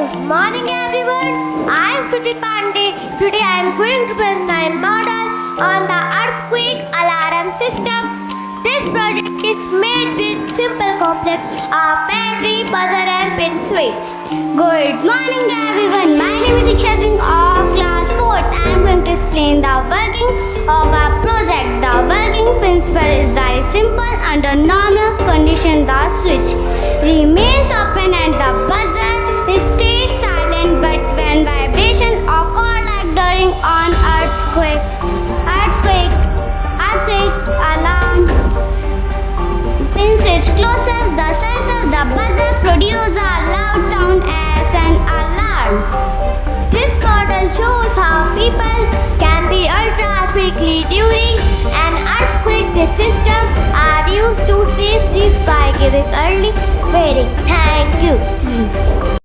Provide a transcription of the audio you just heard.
Good morning everyone. I am Shruti Pandey. Today I am going to present my model on the earthquake alarm system. This project is made with simple complex battery, buzzer and pin switch. Good morning everyone. My name is Diksha Singh of class 4th. I am going to explain the working of our project. The working principle is very simple. Under normal condition, the switch remains open and the buzzer stays silent, but when vibration occur like during an earthquake alarm, pin switch closes the circle, the buzzer produces a loud sound as an alarm. This model shows how people can be ultra quickly during an earthquake. The system are used to save lives by giving early warning. Thank you.